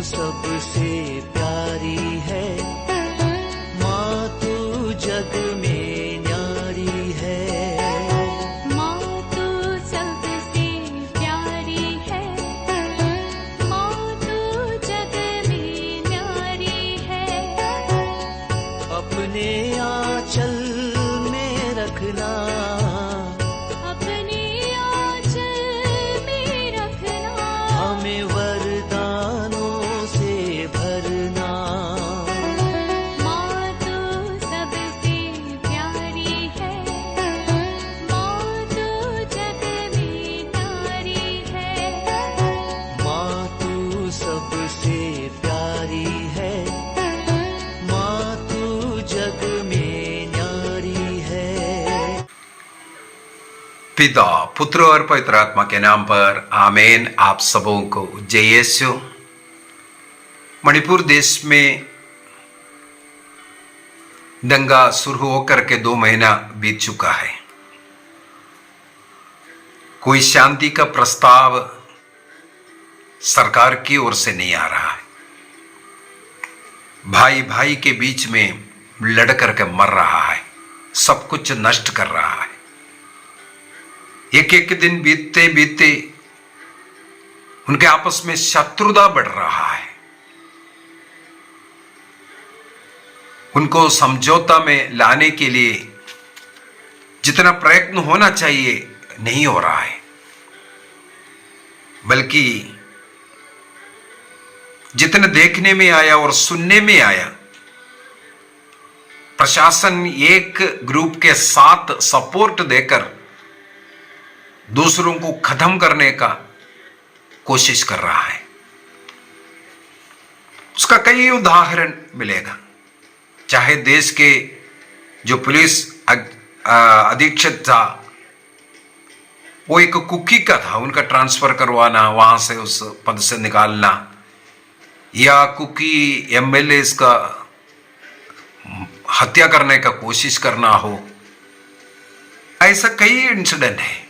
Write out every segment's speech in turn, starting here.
सबसे प्यारी है, माँ तू जग में न्यारी है। माँ तू सबसे प्यारी है, माँ तू जग में न्यारी है। अपने आंचल में रखना, अपने आंचल में रखना, हमें वरदानों से भरना। माँ तू सबसे प्यारी है, माँ तू जग में न्यारी है। माँ तू सबसे प्यारी है, माँ तू जग में न्यारी है। पिता, पुत्र और पवित्र आत्मा के नाम पर आमीन। आप सबों को जय यीशु। मणिपुर देश में दंगा शुरू होकर के 2 महीना बीत चुका है। कोई शांति का प्रस्ताव सरकार की ओर से नहीं आ रहा है। भाई भाई के बीच में लड़ करके मर रहा है, सब कुछ नष्ट कर रहा है। एक एक दिन बीतते बीतते उनके आपस में शत्रुता बढ़ रहा है। उनको समझौता में लाने के लिए जितना प्रयत्न होना चाहिए नहीं हो रहा है, बल्कि जितना देखने में आया और सुनने में आया, प्रशासन एक ग्रुप के साथ सपोर्ट देकर दूसरों को खत्म करने का कोशिश कर रहा है। उसका कई उदाहरण मिलेगा। चाहे देश के जो पुलिस अधीक्षक था, वो एक कुकी का था, उनका ट्रांसफर करवाना, वहां से उस पद से निकालना, या कुकी एमएलए का हत्या करने का कोशिश करना हो, ऐसा कई इंसिडेंट है।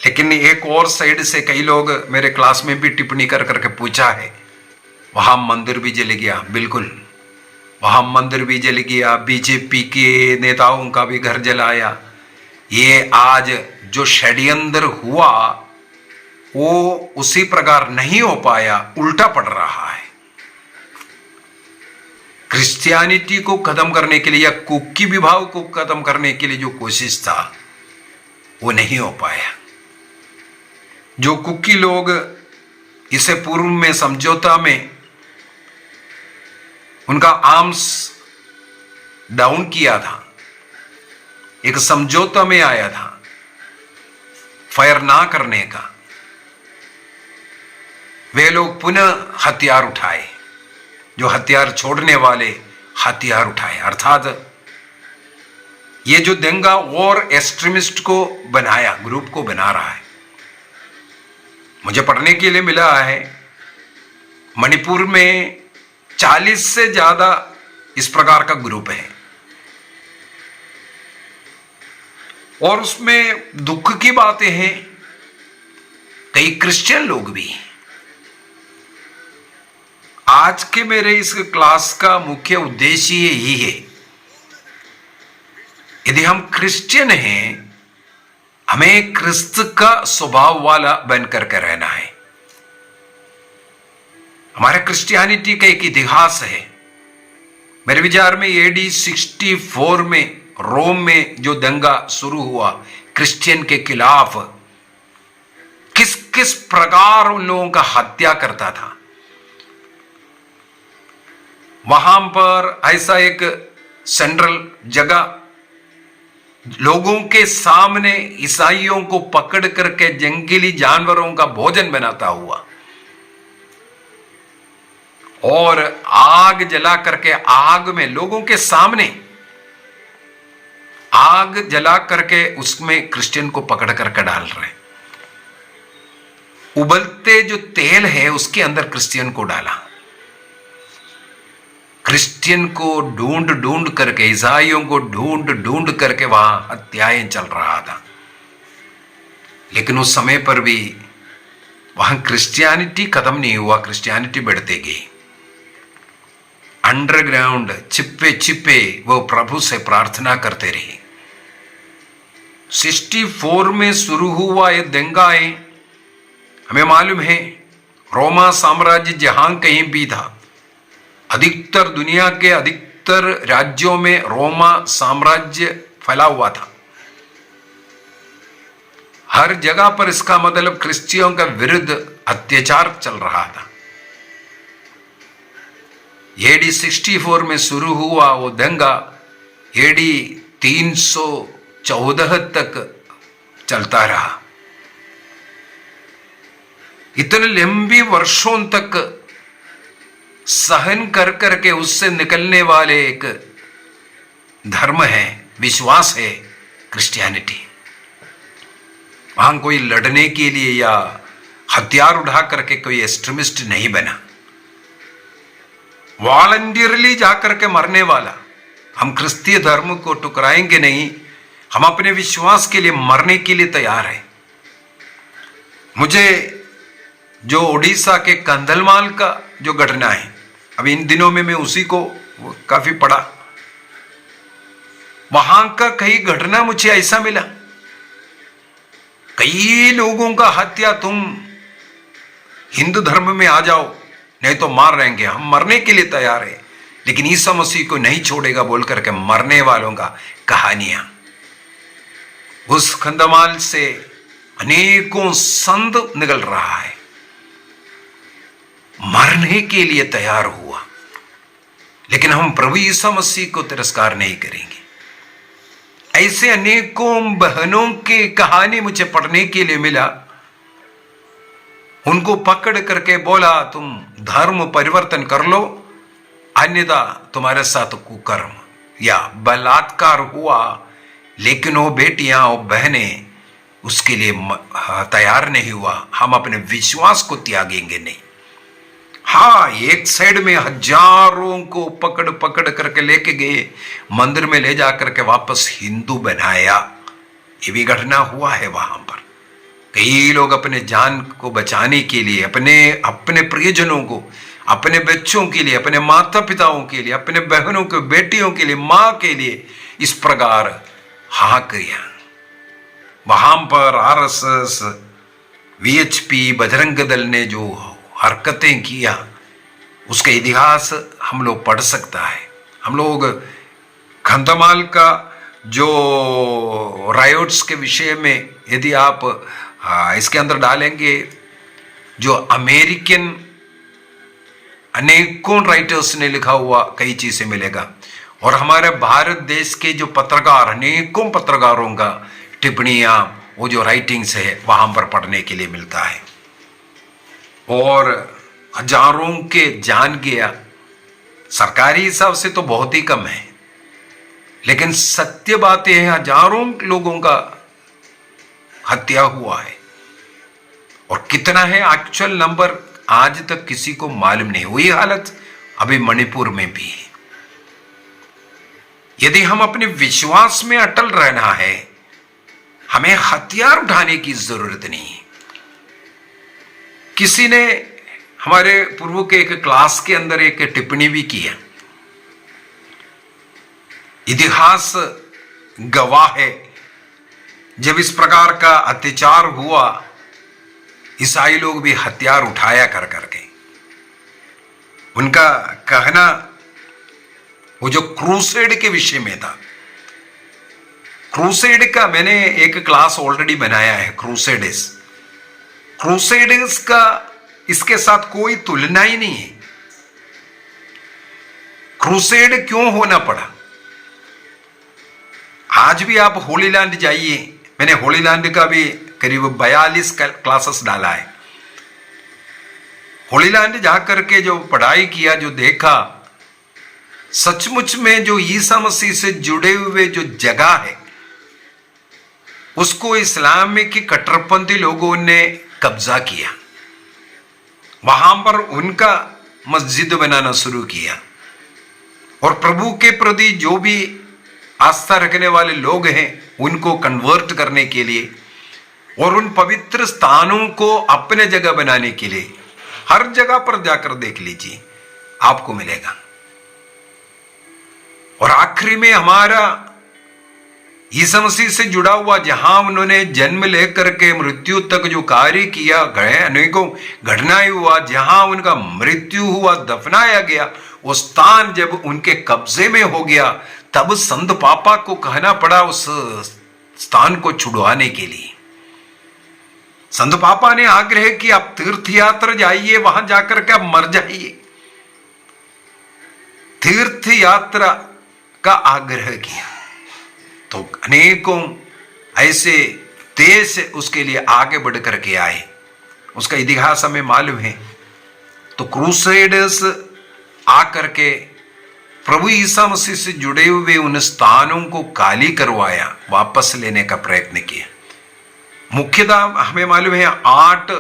लेकिन एक और साइड से कई लोग मेरे क्लास में भी टिप्पणी कर करके पूछा है, वहां मंदिर भी जल गया। बिल्कुल, वहां मंदिर भी जल गया, बीजेपी के नेताओं का भी घर जलाया। ये आज जो षड्यंत्र हुआ वो उसी प्रकार नहीं हो पाया, उल्टा पड़ रहा है। क्रिश्चियनिटी को खत्म करने के लिए या कुकी विभाग को खत्म करने के लिए जो कोशिश था वो नहीं हो पाया। जो कुकी लोग इसे पूर्व में समझौता में उनका आर्म्स डाउन किया था, एक समझौता में आया था फायर ना करने का, वे लोग पुनः हथियार उठाए। जो हथियार छोड़ने वाले हथियार उठाए, अर्थात ये जो दंगा और एक्सट्रीमिस्ट को बनाया, ग्रुप को बना रहा है। मुझे पढ़ने के लिए मिला है मणिपुर में 40 से ज्यादा इस प्रकार का ग्रुप है, और उसमें दुख की बातें हैं, कई क्रिश्चियन लोग भी। आज के मेरे इस क्लास का मुख्य उद्देश्य यही है, यदि हम क्रिश्चियन हैं, हमें क्रिस्त का स्वभाव वाला बनकर के रहना है। हमारे क्रिश्चियनिटी का एक इतिहास है। मेरे विचार में एडी 64 में रोम में जो दंगा शुरू हुआ क्रिश्चियन के खिलाफ, किस किस प्रकार उन लोगों का हत्या करता था। वहां पर ऐसा एक सेंट्रल जगह, लोगों के सामने ईसाइयों को पकड़ करके जंगली जानवरों का भोजन बनाता हुआ, और आग जला करके, आग में लोगों के सामने आग जला करके उसमें क्रिश्चियन को पकड़ करके डाल रहे। उबलते जो तेल है उसके अंदर क्रिश्चियन को डाला। क्रिश्चियन को ढूंढ ढूंढ करके, ईसाइयों को ढूंढ ढूंढ करके वहां हत्याएं चल रहा था। लेकिन उस समय पर भी वहां क्रिश्चियनिटी खत्म नहीं हुआ, क्रिश्चियनिटी बढ़ते गई। अंडरग्राउंड छिपे छिपे वो प्रभु से प्रार्थना करते रहे। 64 में शुरू हुआ ये दंगाएं, हमें मालूम है रोमा साम्राज्य जहां कहीं भी था, अधिकतर दुनिया के अधिकतर राज्यों में रोमा साम्राज्य फैला हुआ था। हर जगह पर इसका मतलब क्रिश्चियों का विरुद्ध अत्याचार चल रहा था। एडी 64 में शुरू हुआ वो दंगा एडी 314 तक चलता रहा। इतने लंबी वर्षों तक सहन कर करके उससे निकलने वाले एक धर्म है, विश्वास है क्रिश्चियनिटी। वहां कोई लड़ने के लिए या हथियार उठा करके कोई एक्सट्रीमिस्ट नहीं बना, वॉलंटियरली जाकर के मरने वाला। हम क्रिस्तीय धर्म को टुकराएंगे नहीं, हम अपने विश्वास के लिए मरने के लिए तैयार हैं। मुझे जो उड़ीसा के कंधमाल का जो घटना है, अभी इन दिनों में मैं उसी को काफी पढ़ा, वहां का कई घटना मुझे ऐसा मिला, कई लोगों का हत्या, तुम हिंदू धर्म में आ जाओ नहीं तो मार रहेंगे, हम मरने के लिए तैयार है, लेकिन ईसा मसीह को नहीं छोड़ेगा बोल करके मरने वालों का कहानियां। उस कंधमाल से अनेकों संत निकल रहा है, मरने के लिए तैयार हुआ, लेकिन हम प्रभु ईसा मसीह को तिरस्कार नहीं करेंगे। ऐसे अनेकों बहनों की कहानी मुझे पढ़ने के लिए मिला। उनको पकड़ करके बोला तुम धर्म परिवर्तन कर लो, अन्यथा तुम्हारे साथ कुकर्म या बलात्कार हुआ, लेकिन वो बेटियां वो बहनें उसके लिए तैयार नहीं हुआ, हम अपने विश्वास को त्यागेंगे नहीं। हाँ, एक साइड में हजारों को पकड़ पकड़ करके लेके गए, मंदिर में ले जाकर के वापस हिंदू बनाया। ये भी घटना हुआ है वहां पर। कई लोग अपने जान को बचाने के लिए, अपने प्रियजनों को, अपने बच्चों के लिए, अपने माता पिताओं के लिए, अपने बहनों के बेटियों के लिए, मां के लिए इस प्रकार हाँ किया। वहां पर आरएसएस, वीएचपी, बजरंग दल ने जो हरकतें किया, उसका इतिहास हम लोग पढ़ सकता है। हम लोग कंधमाल का जो रायोट्स के विषय में यदि आप इसके अंदर डालेंगे, जो अमेरिकन अनेकों राइटर्स ने लिखा हुआ कई चीजें मिलेगा, और हमारे भारत देश के जो पत्रकार, अनेकों पत्रकारों का टिप्पणियां, वो जो राइटिंग्स है वहां पर पढ़ने के लिए मिलता है। और हजारों के जान गया, सरकारी हिसाब से तो बहुत ही कम है, लेकिन सत्य बात यह है हजारों लोगों का हत्या हुआ है। और कितना है एक्चुअल नंबर आज तक किसी को मालूम नहीं। वही हालत अभी मणिपुर में भी है। यदि हम अपने विश्वास में अटल रहना है, हमें हथियार उठाने की जरूरत नहीं है। किसी ने हमारे पूर्व के एक क्लास के अंदर एक टिप्पणी भी किया, इतिहास गवाह है, जब इस प्रकार का अत्याचार हुआ, ईसाई लोग भी हथियार उठाया कर करके। उनका कहना वो जो क्रूसेड के विषय में था, क्रूसेड का मैंने एक क्लास ऑलरेडी बनाया है, क्रूसेडर्स का इसके साथ कोई तुलना ही नहीं है। क्रूसेड क्यों होना पड़ा? आज भी आप होली लैंड जाइए, मैंने होली लैंड का भी करीब 42 क्लासेस डाला है। होली लैंड जाकर के जो पढ़ाई किया, जो देखा, सचमुच में जो ईसा मसीह से जुड़े हुए जो जगह है, उसको इस्लामिक कट्टरपंथी लोगों ने कब्जा किया। वहां पर उनका मस्जिद बनाना शुरू किया, और प्रभु के प्रति जो भी आस्था रखने वाले लोग हैं उनको कन्वर्ट करने के लिए और उन पवित्र स्थानों को अपने जगह बनाने के लिए हर जगह पर जाकर देख लीजिए, आपको मिलेगा। और आखिरी में हमारा यीशु मसीह से जुड़ा हुआ, जहां उन्होंने जन्म लेकर के मृत्यु तक जो कार्य किया, गए अनेकों घटनाएं हुआ, जहां उनका मृत्यु हुआ, दफनाया गया, वो स्थान जब उनके कब्जे में हो गया, तब संत पापा को कहना पड़ा उस स्थान को छुड़वाने के लिए। संत पापा ने आग्रह किया, आप तीर्थ यात्रा जाइए, वहां जाकर के आप मर जाइए। तीर्थ यात्रा का आग्रह किया तो अनेकों ऐसे देश उसके लिए आगे बढ़ करके आए। उसका इतिहास हमें मालूम है। तो क्रूसेडर्स आकर के प्रभु ईसा मसीह से जुड़े हुए उन स्थानों को खाली करवाया, वापस लेने का प्रयत्न किया। मुख्यतः हमें मालूम है 8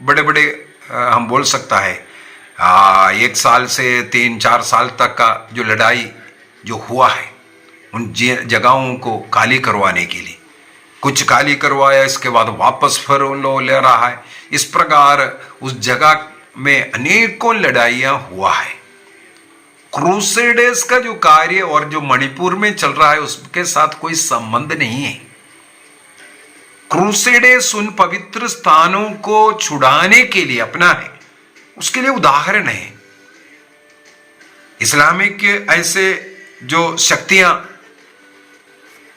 बड़े बड़े हम बोल सकता है 1 साल से 3-4 साल तक का जो लड़ाई जो हुआ है उन जगहों को खाली करवाने के लिए। कुछ खाली करवाया, इसके बाद वापस फिर उन लोग ले रहा है। इस प्रकार उस जगह में अनेकों लड़ाइयां हुआ है। क्रूसेडर्स का जो कार्य और जो मणिपुर में चल रहा है उसके साथ कोई संबंध नहीं है। क्रूसेडर्स उन पवित्र स्थानों को छुड़ाने के लिए अपना है, उसके लिए उदाहरण है। इस्लामिक ऐसे जो शक्तियां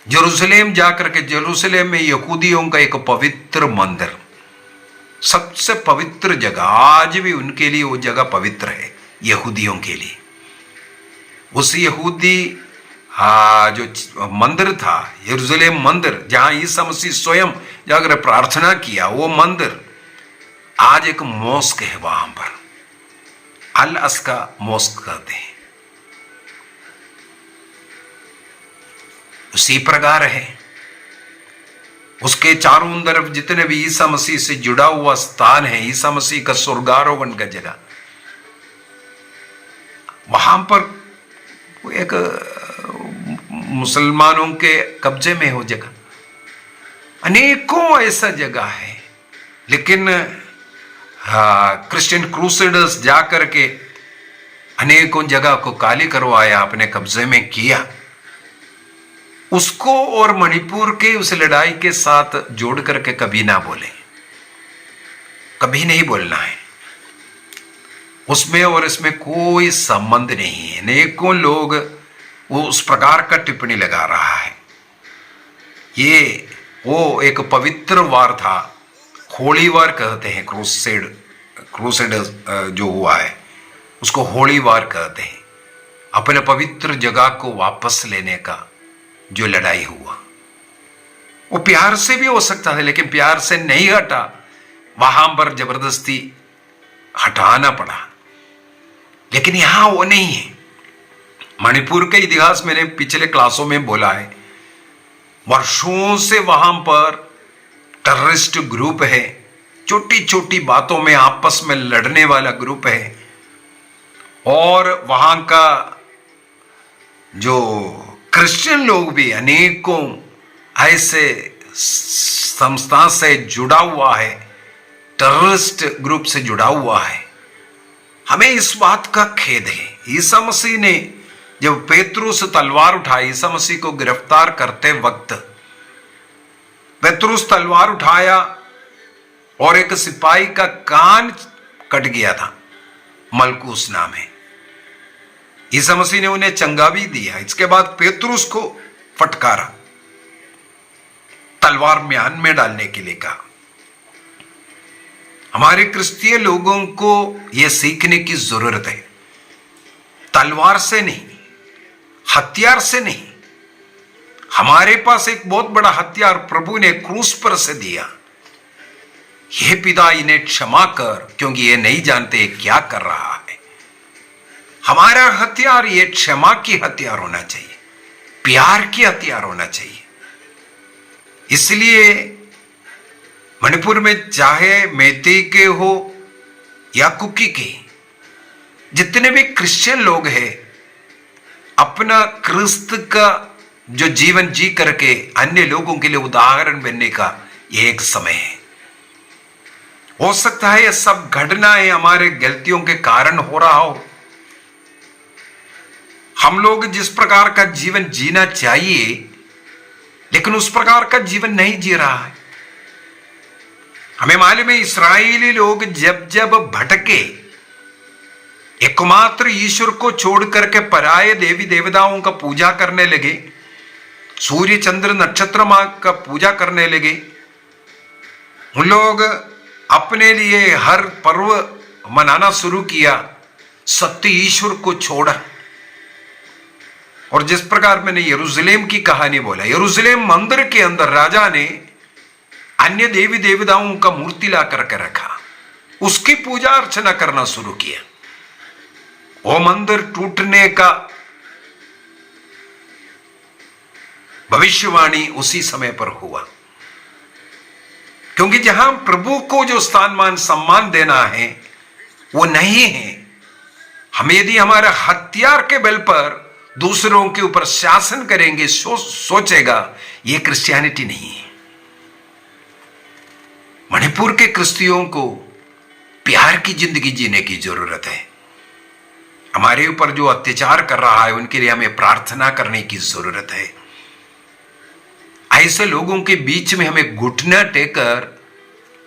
यरूशलेम जाकर के, यरूशलेम में यहूदियों का एक पवित्र मंदिर, सबसे पवित्र जगह, आज भी उनके लिए वो जगह पवित्र है यहूदियों के लिए। उस यहूदी जो मंदिर था, यरूशलेम मंदिर, जहां ईसा मसीह स्वयं जाकर प्रार्थना किया, वो मंदिर आज एक मॉस्क है। वहां पर अल अस्का मॉस्क कहते हैं। उसी प्रकार है उसके चारों तरफ जितने भी ईसा मसीह से जुड़ा हुआ स्थान है, ईसा मसीह का स्वर्गारोहण का जगह, वहां पर एक मुसलमानों के कब्जे में हो जगह। अनेकों ऐसा जगह है, लेकिन क्रिश्चियन क्रूसेडर्स जाकर के अनेकों जगह को खाली करवाया, अपने कब्जे में किया। उसको और मणिपुर के उस लड़ाई के साथ जोड़ करके कभी ना बोले, कभी नहीं बोलना है। उसमें और इसमें कोई संबंध नहीं है। अनेकों लोग वो उस प्रकार का टिप्पणी लगा रहा है। ये वो एक पवित्र वार था, होली वार कहते हैं। क्रूसेड जो हुआ है उसको होली वार कहते हैं। अपने पवित्र जगह को वापस लेने का जो लड़ाई हुआ, वो प्यार से भी हो सकता है, लेकिन प्यार से नहीं हटा, वहां पर जबरदस्ती हटाना पड़ा। लेकिन यहां वो नहीं है। मणिपुर के इतिहास मैंने पिछले क्लासों में बोला है, वर्षों से वहां पर टेररिस्ट ग्रुप है, छोटी छोटी बातों में आपस में लड़ने वाला ग्रुप है। और वहां का जो क्रिश्चियन लोग भी अनेकों ऐसे संस्था से जुड़ा हुआ है, टेररिस्ट ग्रुप से जुड़ा हुआ है। हमें इस बात का खेद है। ईसा मसीह ने जब पेतरुस तलवार उठाई, ईसा मसीह को गिरफ्तार करते वक्त पेतरुस तलवार उठाया और एक सिपाही का कान कट गया था, मलकूस नाम है। ईसा मसीह ने उन्हें चंगा भी दिया। इसके बाद पेतरुस को फटकारा, तलवार म्यान में डालने के लिए कहा। हमारे क्रिश्चियन लोगों को यह सीखने की जरूरत है, तलवार से नहीं, हथियार से नहीं। हमारे पास एक बहुत बड़ा हथियार प्रभु ने क्रूस पर से दिया। हे पिता, इन्हें क्षमा कर, क्योंकि ये नहीं जानते क्या कर रहा है। हमारा हथियार ये क्षमा की हथियार होना चाहिए, प्यार की हथियार होना चाहिए। इसलिए मणिपुर में चाहे मैती के हो या कुकी के, जितने भी क्रिश्चियन लोग हैं, अपना क्रिस्त का जो जीवन जी करके अन्य लोगों के लिए उदाहरण बनने का एक समय है। हो सकता है यह सब घटनाएं हमारे गलतियों के कारण हो रहा हो। हम लोग जिस प्रकार का जीवन जीना चाहिए लेकिन उस प्रकार का जीवन नहीं जी रहा है। हमें मालूम है इस्राएली लोग जब जब भटके, एकमात्र ईश्वर को छोड़ करके पराये देवी देवताओं का पूजा करने लगे, सूर्य चंद्र नक्षत्र मां का पूजा करने लगे, उन लोग अपने लिए हर पर्व मनाना शुरू किया, सत्य ईश्वर को छोड़ा। और जिस प्रकार मैंने यरूशलेम की कहानी बोला, यरूशलेम मंदिर के अंदर राजा ने अन्य देवी देवताओं का मूर्ति ला करके रखा, उसकी पूजा अर्चना करना शुरू किया। वो मंदिर टूटने का भविष्यवाणी उसी समय पर हुआ, क्योंकि जहां प्रभु को जो स्थान मान सम्मान देना है वो नहीं है। हम यदि हमारे हथियार के बल पर दूसरों के ऊपर शासन करेंगे, सोचेगा ये क्रिश्चियनिटी नहीं है। मणिपुर के क्रिश्चियों को प्यार की जिंदगी जीने की जरूरत है। हमारे ऊपर जो अत्याचार कर रहा है उनके लिए हमें प्रार्थना करने की जरूरत है। ऐसे लोगों के बीच में हमें घुटना टेकर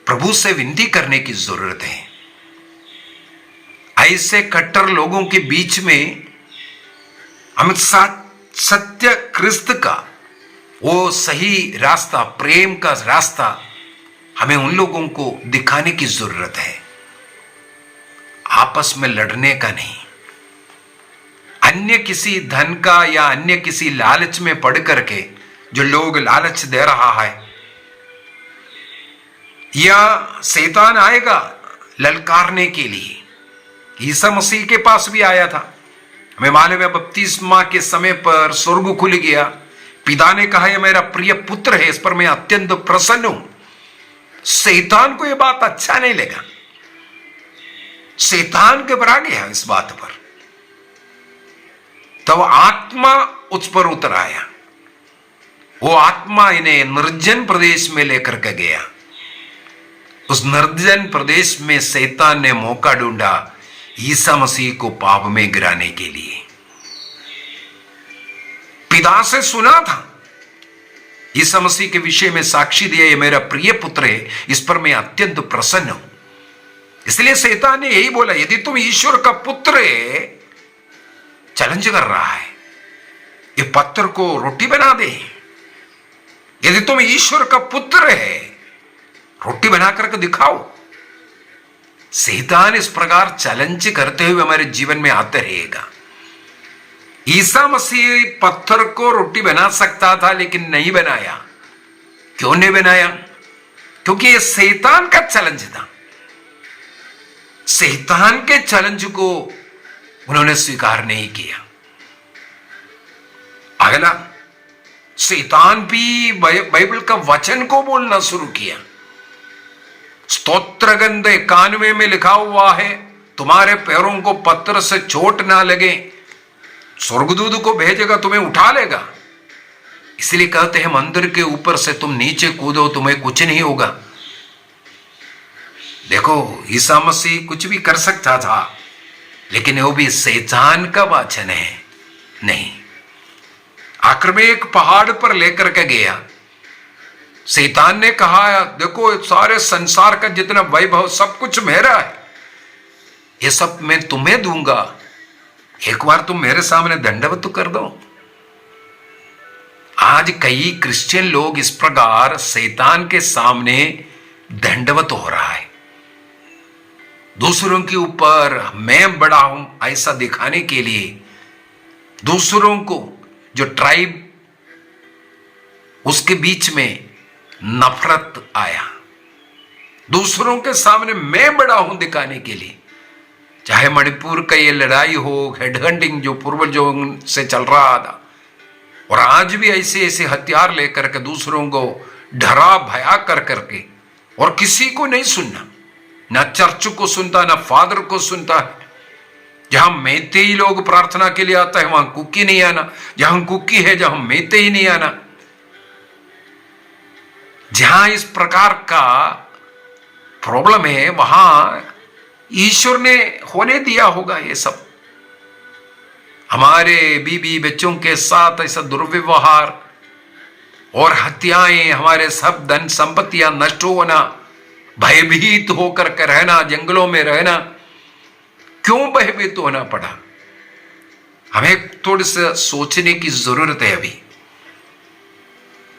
प्रभु से विनती करने की जरूरत है। ऐसे कट्टर लोगों के बीच में हम सत्य क्रिस्त का वो सही रास्ता, प्रेम का रास्ता हमें उन लोगों को दिखाने की जरूरत है, आपस में लड़ने का नहीं। अन्य किसी धन का या अन्य किसी लालच में पड़ करके जो लोग लालच दे रहा है, या शैतान आएगा ललकारने के लिए। ईसा मसीह के पास भी आया था। हमें मालूम है बपतिस्मा के समय पर स्वर्ग खुल गया, पिता ने कहा यह मेरा प्रिय पुत्र है, इस पर मैं अत्यंत प्रसन्न हूं। शैतान को यह बात अच्छा नहीं लगा, शैतान घबरा गया इस बात पर। तब आत्मा उस पर उतर आया, वो आत्मा इन्हें निर्जन प्रदेश में लेकर के गया। उस निर्जन प्रदेश में शैतान ने मौका ढूंढा ईसा मसीह को पाप में गिराने के लिए। पिता से सुना था, ईसा मसीह के विषय में साक्षी दिया, ये मेरा प्रिय पुत्र है, इस पर मैं अत्यंत प्रसन्न हूं। इसलिए शैतान ने यही बोला, यदि तुम ईश्वर का पुत्र है, चैलेंज कर रहा है, ये पत्थर को रोटी बना दे। यदि तुम ईश्वर का पुत्र है, रोटी बना करके दिखाओ। शैतान इस प्रकार चैलेंज करते हुए हमारे जीवन में आते रहेगा। ईसा मसीह पत्थर को रोटी बना सकता था लेकिन नहीं बनाया। क्यों नहीं बनाया? क्योंकि यह शैतान का चैलेंज था। शैतान के चैलेंज को उन्होंने स्वीकार नहीं किया। अगला, शैतान भी बाइबल का वचन को बोलना शुरू किया। स्तोत्र गंध 91 में लिखा हुआ है, तुम्हारे पैरों को पत्थर से चोट ना लगे, स्वर्गदूत को भेजेगा तुम्हें उठा लेगा। इसलिए कहते हैं मंदिर के ऊपर से तुम नीचे कूदो, तुम्हें कुछ नहीं होगा। देखो, ईसा मसीह कुछ भी कर सकता था, लेकिन वो भी शैतान का वचन है नहीं। आखिर में एक पहाड़ पर लेकर के गया। शैतान ने कहा, देखो सारे संसार का जितना वैभव सब कुछ मेरा है, ये सब मैं तुम्हें दूंगा, एक बार तुम मेरे सामने दंडवत तो कर दो। आज कई क्रिश्चियन लोग इस प्रकार शैतान के सामने दंडवत हो रहा है। दूसरों के ऊपर मैं बड़ा हूं ऐसा दिखाने के लिए, दूसरों को जो ट्राइब उसके बीच में नफरत आया, दूसरों के सामने मैं बड़ा हूं दिखाने के लिए। चाहे मणिपुर का ये लड़ाई हो, हेडहंटिंग जो पूर्वजों से चल रहा था, और आज भी ऐसे ऐसे हथियार लेकर के दूसरों को डरा भया कर करके, और किसी को नहीं सुनना, ना चर्च को सुनता, ना फादर को सुनता है। जहां मैतेई लोग प्रार्थना के लिए आता है वहां कुकी नहीं आना, जहां कुकी है जहां मैतेई नहीं आना। जहां इस प्रकार का प्रॉब्लम है वहां ईश्वर ने होने दिया होगा ये सब। हमारे बीवी बच्चों के साथ ऐसा दुर्व्यवहार और हत्याएं, हमारे सब धन संपत्तियां नष्ट होना, भयभीत होकर के रहना, जंगलों में रहना, क्यों भयभीत होना पड़ा? हमें थोड़ी सा सोचने की जरूरत है अभी।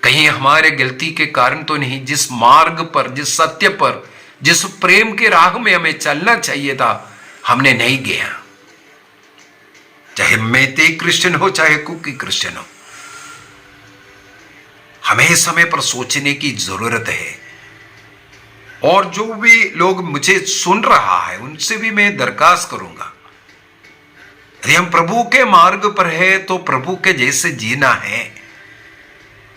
कहीं हमारे गलती के कारण तो नहीं, जिस मार्ग पर, जिस सत्य पर, जिस प्रेम के राह में हमें चलना चाहिए था, हमने नहीं गया। चाहे मैते क्रिश्चियन हो, चाहे कुकी क्रिश्चियन हो, हमें समय पर सोचने की जरूरत है। और जो भी लोग मुझे सुन रहा है उनसे भी मैं दरखास्त करूंगा, यदि हम प्रभु के मार्ग पर है तो प्रभु के जैसे जीना है।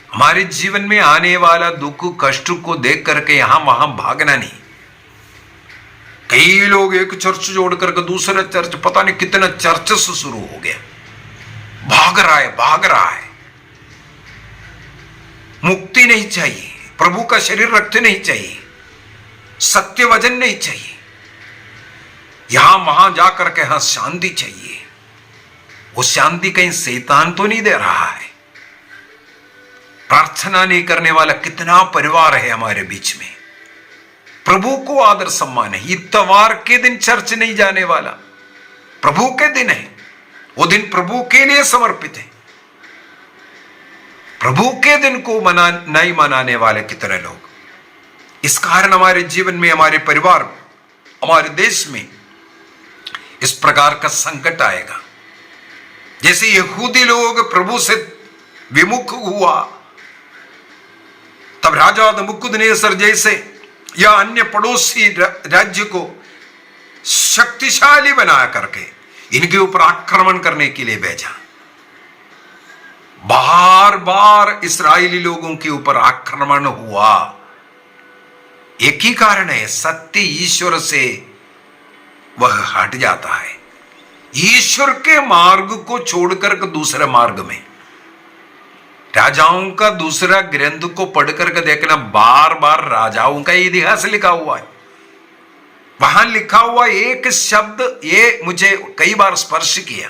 हमारे जीवन में आने वाला दुख कष्ट को देख करके यहां वहां भागना नहीं। कई लोग एक चर्च जोड़ करके दूसरा चर्च, पता नहीं कितना चर्च से शुरू हो गया, भाग रहा है। मुक्ति नहीं चाहिए, प्रभु का शरीर रखते नहीं चाहिए, सत्य वचन नहीं चाहिए, यहां वहां जाकर के यहां शांति चाहिए। वो शांति कहीं शैतान तो नहीं दे रहा है? प्रार्थना नहीं करने वाला कितना परिवार है हमारे बीच में। प्रभु को आदर सम्मान है। इतवार के दिन चर्च नहीं जाने वाला, प्रभु के दिन है, वो दिन प्रभु के लिए समर्पित है। प्रभु के दिन को नहीं मनाने वाले कितने लोग। इस कारण हमारे जीवन में, हमारे परिवार, हमारे देश में इस प्रकार का संकट आएगा। जैसे यहूदी लोग प्रभु से विमुख हुआ, तब राजा नबूकदनेस्सर जैसे या अन्य पड़ोसी राज्य को शक्तिशाली बना करके इनके ऊपर आक्रमण करने के लिए भेजा। बार बार इस्राएली लोगों के ऊपर आक्रमण हुआ। एक ही कारण है, सत्य ईश्वर से वह हट जाता है। ईश्वर के मार्ग को छोड़कर दूसरे मार्ग में, राजाओं का दूसरा ग्रंथ को पढ़कर के देखना, बार बार राजाओं का इतिहास लिखा हुआ है। वहां लिखा हुआ एक शब्द ये मुझे कई बार स्पर्श किया।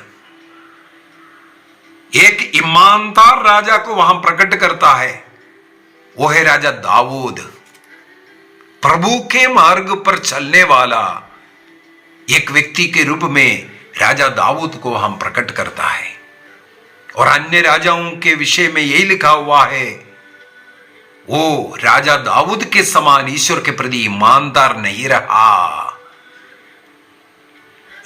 एक ईमानदार राजा को वहां प्रकट करता है, वो है राजा दाऊद। प्रभु के मार्ग पर चलने वाला एक व्यक्ति के रूप में राजा दाऊद को वहां प्रकट करता है। और अन्य राजाओं के विषय में यही लिखा हुआ है, वो राजा दाऊद के समान ईश्वर के प्रति ईमानदार नहीं रहा।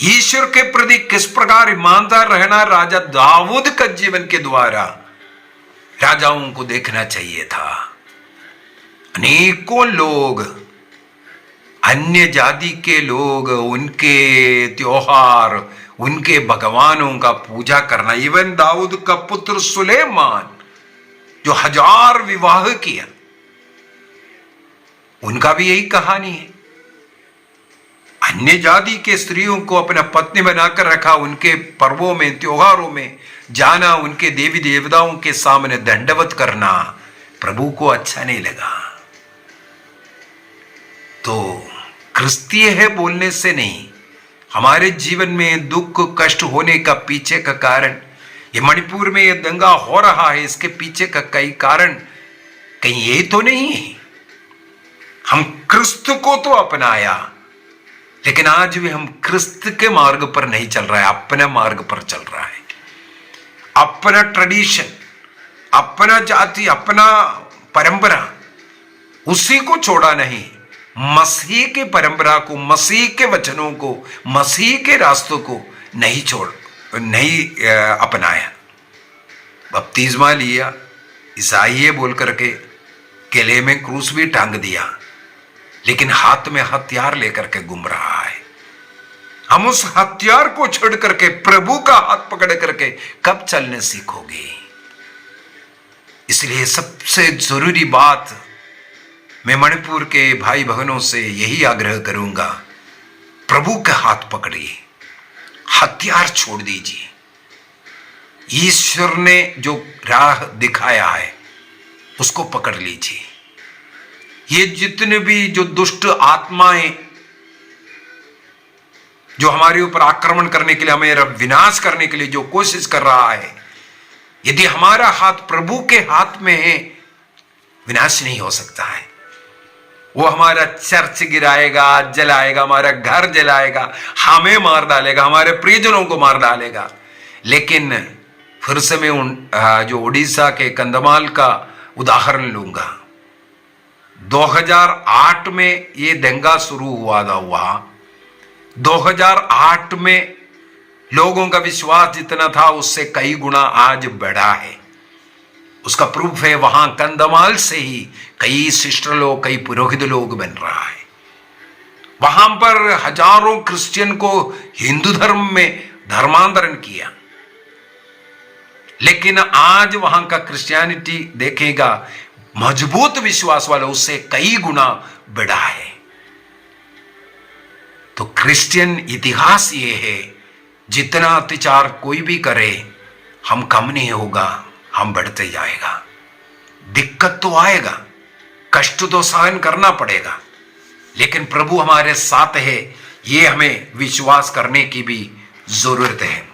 ईश्वर के प्रति किस प्रकार ईमानदार रहना, राजा दाऊद का जीवन के द्वारा राजाओं को देखना चाहिए था। अनेकों लोग, अन्य जाति के लोग, उनके त्योहार, उनके भगवानों का पूजा करना। इवन दाऊद का पुत्र सुलेमान जो 1000 विवाह किया, उनका भी यही कहानी है। अन्य जाति के स्त्रियों को अपना पत्नी बनाकर रखा, उनके पर्वों में, त्योहारों में जाना, उनके देवी देवताओं के सामने दंडवत करना प्रभु को अच्छा नहीं लगा। तो क्रिस्तीय है बोलने से नहीं, हमारे जीवन में दुख कष्ट होने का पीछे का कारण, ये मणिपुर में ये दंगा हो रहा है, इसके पीछे का कई कारण कहीं ये तो नहीं है। हम क्रिस्त को तो अपनाया, लेकिन आज भी हम क्रिस्त के मार्ग पर नहीं चल रहा है, अपने मार्ग पर चल रहा है। अपना ट्रेडिशन, अपना जाति, अपना परंपरा, उसी को छोड़ा नहीं। मसीह की परंपरा को, मसीह के वचनों को, मसीह के रास्तों को नहीं अपनाया। बपतिस्मा लिया, ईसाई बोल करके गले में क्रूस भी टांग दिया, लेकिन हाथ में हथियार लेकर के घूम रहा है। हम उस हथियार को छोड़ करके प्रभु का हाथ पकड़ करके कब चलने सीखोगे? इसलिए सबसे जरूरी बात मैं मणिपुर के भाई बहनों से यही आग्रह करूंगा, प्रभु का हाथ पकड़िए, हथियार छोड़ दीजिए। ईश्वर ने जो राह दिखाया है उसको पकड़ लीजिए। ये जितने भी जो दुष्ट आत्माएं जो हमारे ऊपर आक्रमण करने के लिए, हमें विनाश करने के लिए जो कोशिश कर रहा है, यदि हमारा हाथ प्रभु के हाथ में है, विनाश नहीं हो सकता है। वो हमारा चर्च गिराएगा, जलाएगा, हमारा घर जलाएगा, हमें मार डालेगा, हमारे प्रियजनों को मार डालेगा। लेकिन फिर से मैं जो उड़ीसा के कंधमाल का उदाहरण लूंगा। 2008 में ये दंगा शुरू हुआ था। 2008 में लोगों का विश्वास जितना था उससे कई गुना आज बढ़ा है। उसका प्रूफ है, वहां कंधमाल से ही कई सिस्टर लोग, कई पुरोहित लोग बन रहा है। वहां पर हजारों क्रिश्चियन को हिंदू धर्म में धर्मांतरण किया। लेकिन आज वहां का क्रिश्चियनिटी देखेगा, मजबूत विश्वास वाले उससे कई गुना बढ़ा है। तो क्रिश्चियन इतिहास ये है, जितना अत्याचार कोई भी करे, हम कम नहीं होगा, हम बढ़ते जाएगा। दिक्कत तो आएगा, कष्ट तो सहन करना पड़ेगा, लेकिन प्रभु हमारे साथ है, ये हमें विश्वास करने की भी जरूरत है।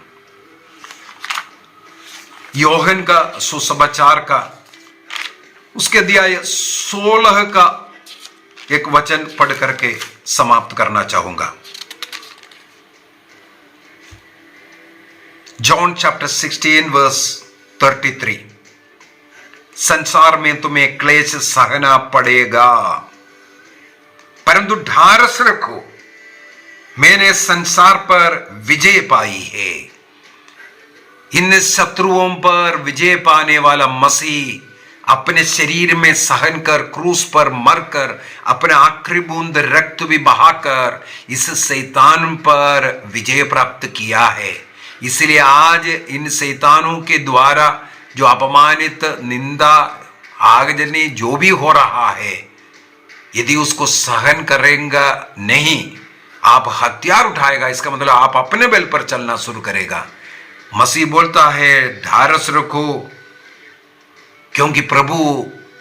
योहन का सुसमाचार का उसके अध्याय 16 का एक वचन पढ़ करके समाप्त करना चाहूंगा। John chapter 16 verse 33। संसार में तुम्हें क्लेश सहना पड़ेगा, परंतु ढारस रखो, मैंने संसार पर विजय पाई है। इन शत्रुओं पर विजय पाने वाला मसीह अपने शरीर में सहन कर, क्रूस पर मरकर, अपने आखिरी बूंद रक्त भी बहाकर इस शैतान पर विजय प्राप्त किया है। इसलिए आज इन शैतानों के द्वारा जो अपमानित, निंदा, आगजनी जो भी हो रहा है, यदि उसको सहन करेगा नहीं, आप हथियार उठाएगा, इसका मतलब आप अपने बल पर चलना शुरू करेगा। मसीह बोलता है, ढारस रखो, क्योंकि प्रभु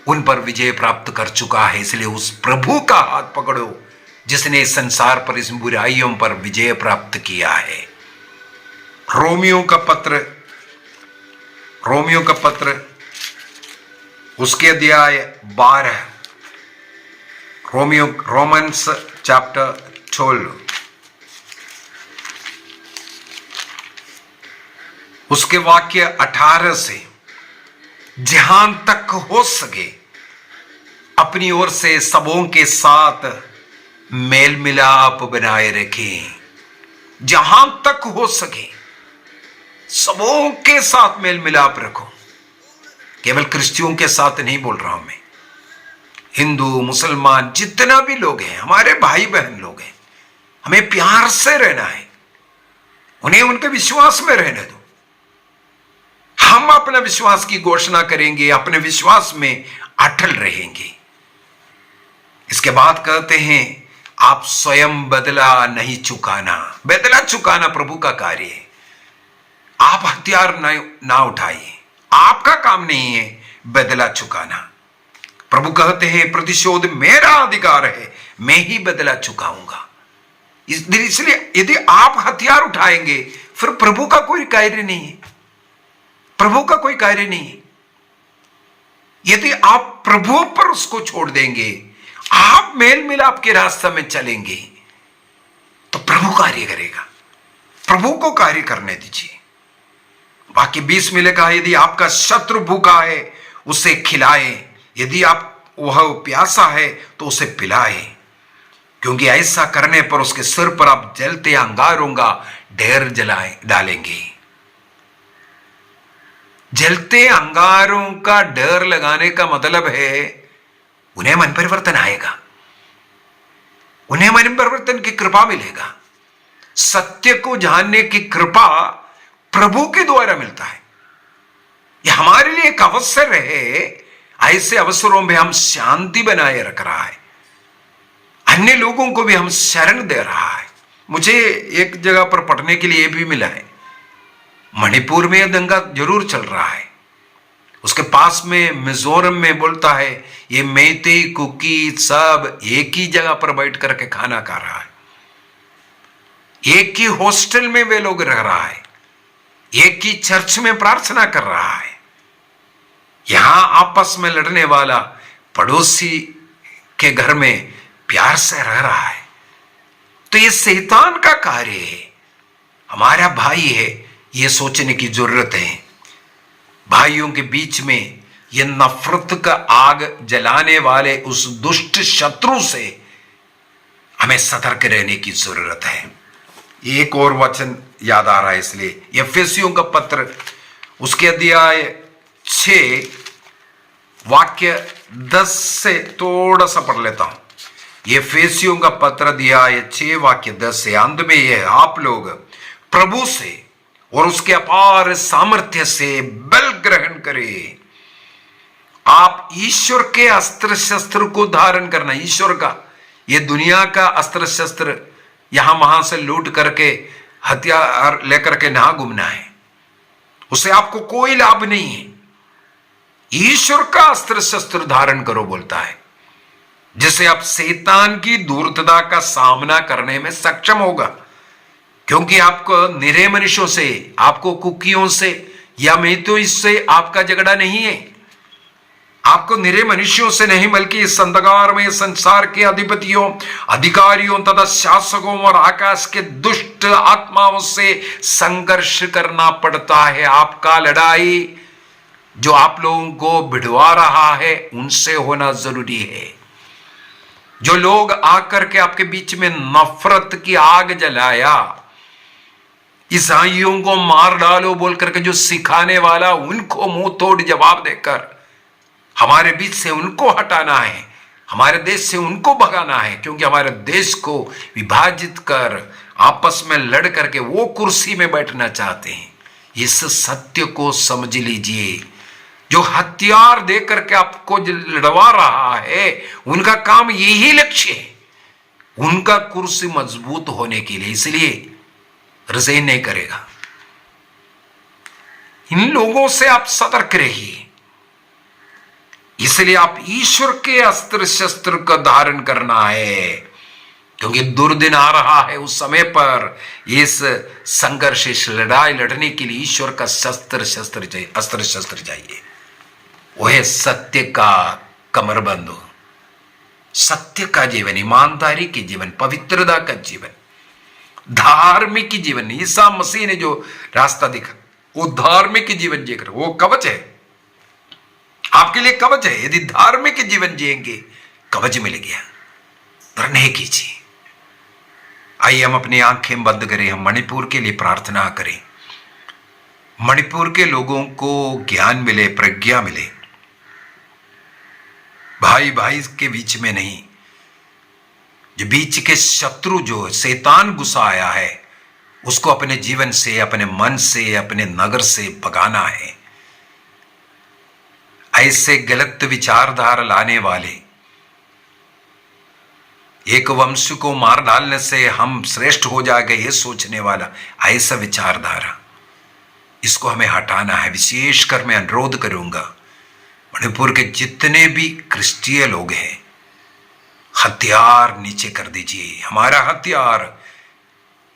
उन पर विजय प्राप्त कर चुका है। इसलिए उस प्रभु का हाथ पकड़ो जिसने इस संसार पर, इस बुराइयों पर विजय प्राप्त किया है। रोमियो का पत्र उसके अध्याय 12, रोमन्स चैप्टर 12 उसके वाक्य 18 से, जहां तक हो सके अपनी ओर से सबों के साथ मेल मिलाप बनाए रखें। जहां तक हो सके सबों के साथ मेल मिलाप रखो। केवल क्रिश्चियों के साथ नहीं बोल रहा हूं मैं, हिंदू, मुसलमान, जितना भी लोग हैं, हमारे भाई बहन लोग हैं, हमें प्यार से रहना है, उन्हें उनके विश्वास में रहने दो। हम अपने विश्वास की घोषणा करेंगे, अपने विश्वास में अटल रहेंगे। इसके बाद कहते हैं, आप स्वयं बदला नहीं चुकाना। बदला चुकाना प्रभु का कार्य है। आप हथियार ना उठाइए, आपका काम नहीं है बदला चुकाना। प्रभु कहते हैं, प्रतिशोध मेरा अधिकार है, मैं ही बदला चुकाऊंगा। इसलिए यदि आप हथियार उठाएंगे, फिर प्रभु का कोई कार्य नहीं है, प्रभु का कोई कार्य नहीं है। यदि आप प्रभु पर उसको छोड़ देंगे, आप मेल मिलाप के रास्ते में चलेंगे, तो प्रभु कार्य करेगा। प्रभु को कार्य करने दीजिए। बाकी 20 में लिखा है, यदि आपका शत्रु भूखा है उसे खिलाए, यदि आप वह प्यासा है तो उसे पिलाए, क्योंकि ऐसा करने पर उसके सिर पर आप जलते अंगारों का ढेर जलाए डालेंगे। जलते अंगारों का ढेर लगाने का मतलब है उन्हें मन परिवर्तन आएगा, उन्हें मन परिवर्तन की कृपा मिलेगा। सत्य को जानने की कृपा प्रभु के द्वारा मिलता है। यह हमारे लिए एक अवसर है, ऐसे अवसरों में हम शांति बनाए रख रहा है, अन्य लोगों को भी हम शरण दे रहा है। मुझे एक जगह पर पढ़ने के लिए भी मिला है, मणिपुर में यह दंगा जरूर चल रहा है, उसके पास में मिजोरम में बोलता है ये मेते कुकी सब एक ही जगह पर बैठ करके खाना खा रहा है, एक ही हॉस्टल में वे लोग रह रहा है, एक ही चर्च में प्रार्थना कर रहा है। यहां आपस में लड़ने वाला पड़ोसी के घर में प्यार से रह रहा है। तो ये शैतान का कार्य है, हमारा भाई है, ये सोचने की जरूरत है। भाइयों के बीच में ये नफरत का आग जलाने वाले उस दुष्ट शत्रु से हमें सतर्क रहने की जरूरत है। एक और वचन याद आ रहा है इसलिए एफेसियों का पत्र उसके अध्याय 6 वाक्य 10 से थोड़ा सा पढ़ लेता हूं। एफेसियों का पत्र अध्याय 6 वाक्य 10 से अंत में यह आप लोग प्रभु से और उसके अपार सामर्थ्य से बल ग्रहण करें। आप ईश्वर के अस्त्र शस्त्र को धारण करना, ईश्वर का, ये दुनिया का अस्त्र शस्त्र यहां वहां से लूट करके हथियार लेकर के ना घूमना है, उससे आपको कोई लाभ नहीं है। ईश्वर का अस्त्र शस्त्र धारण करो बोलता है, जिससे आप शैतान की धूर्तता का सामना करने में सक्षम होगा। क्योंकि आपको निरे मनुष्यों से, आपको कुकियों से या मेतों इससे आपका झगड़ा नहीं है। आपको निरे मनुष्यों से नहीं बल्कि इस अंधकार में संसार के अधिपतियों, अधिकारियों तथा शासकों और आकाश के दुष्ट आत्माओं से संघर्ष करना पड़ता है। आपका लड़ाई जो आप लोगों को भिड़वा रहा है उनसे होना जरूरी है। जो लोग आकर के आपके बीच में नफरत की आग जलाया, ईसाइयों को मार डालो बोल करके जो सिखाने वाला, उनको मुंह तोड़ जवाब देकर हमारे बीच से उनको हटाना है, हमारे देश से उनको भगाना है। क्योंकि हमारे देश को विभाजित कर आपस में लड़ करके वो कुर्सी में बैठना चाहते हैं। इस सत्य को समझ लीजिए। जो हथियार दे करके आपको लड़वा रहा है उनका काम यही लक्ष्य है, उनका कुर्सी मजबूत होने के लिए। इसलिए रिजाइन नहीं करेगा। इन लोगों से आप सतर्क रहिए। इसलिए आप ईश्वर के अस्त्र शस्त्र का धारण करना है, क्योंकि दुर्दिन आ रहा है। उस समय पर इस संघर्ष, इस लड़ाई लड़ने के लिए ईश्वर का अस्त्र शस्त्र चाहिए। वह सत्य का कमरबंद हो, सत्य का जीवन, ईमानदारी के जीवन, पवित्रता का जीवन, धार्मिक जीवन। ईसा मसीह ने जो रास्ता दिखा वो धार्मिक जीवन जीकर, वो कवच है आपके लिए, कवच है। यदि धार्मिक जीवन जिएंगे कवच मिल गया, पर नहीं कीजिए। आइए हम अपनी आंखें बंद करें, हम मणिपुर के लिए प्रार्थना करें। मणिपुर के लोगों को ज्ञान मिले, प्रज्ञा मिले, भाई भाई के बीच में नहीं, जो बीच के शत्रु जो शैतान घुसा आया है उसको अपने जीवन से, अपने मन से, अपने नगर से भगाना है। ऐसे गलत विचारधारा लाने वाले, एक वंश को मार डालने से हम श्रेष्ठ हो जाएंगे ये सोचने वाला ऐसा विचारधारा, इसको हमें हटाना है। विशेषकर मैं अनुरोध करूंगा मणिपुर के जितने भी क्रिश्चियन लोग हैं, हथियार नीचे कर दीजिए। हमारा हथियार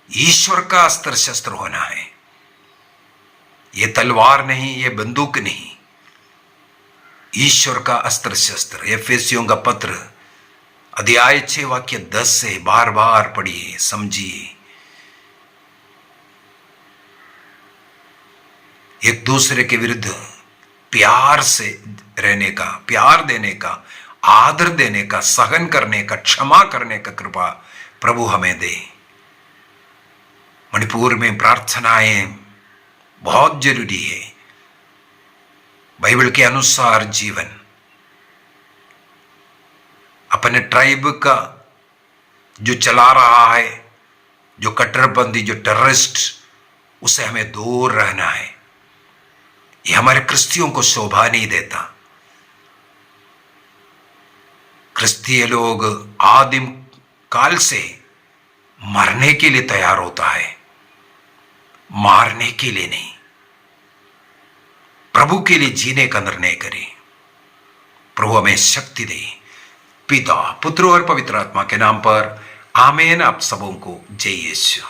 ईश्वर का अस्त्र शस्त्र होना है, ये तलवार नहीं, ये बंदूक नहीं, ईश्वर का अस्त्र शस्त्र। एफेसियों का पत्र अध्याय 6 वाक्य 10 से बार बार पढ़िए, समझिए। एक दूसरे के विरुद्ध प्यार से रहने का, प्यार देने का, आदर देने का, सहन करने का, क्षमा करने का कृपा प्रभु हमें दे। मणिपुर में प्रार्थनाएं बहुत जरूरी है। बाइबल के अनुसार जीवन, अपने ट्राइब का जो चला रहा है, जो कट्टरपंथी, जो टेररिस्ट, उसे हमें दूर रहना है। ये हमारे क्रिस्तियों को शोभा नहीं देता। क्रिस्तीय लोग आदिम काल से मरने के लिए तैयार होता है, मारने के लिए नहीं। प्रभु के लिए जीने का निर्णय करें। प्रभु हमें शक्ति दे। पिता, पुत्र और पवित्र आत्मा के नाम पर आमीन। आप सबों को जय यीशु।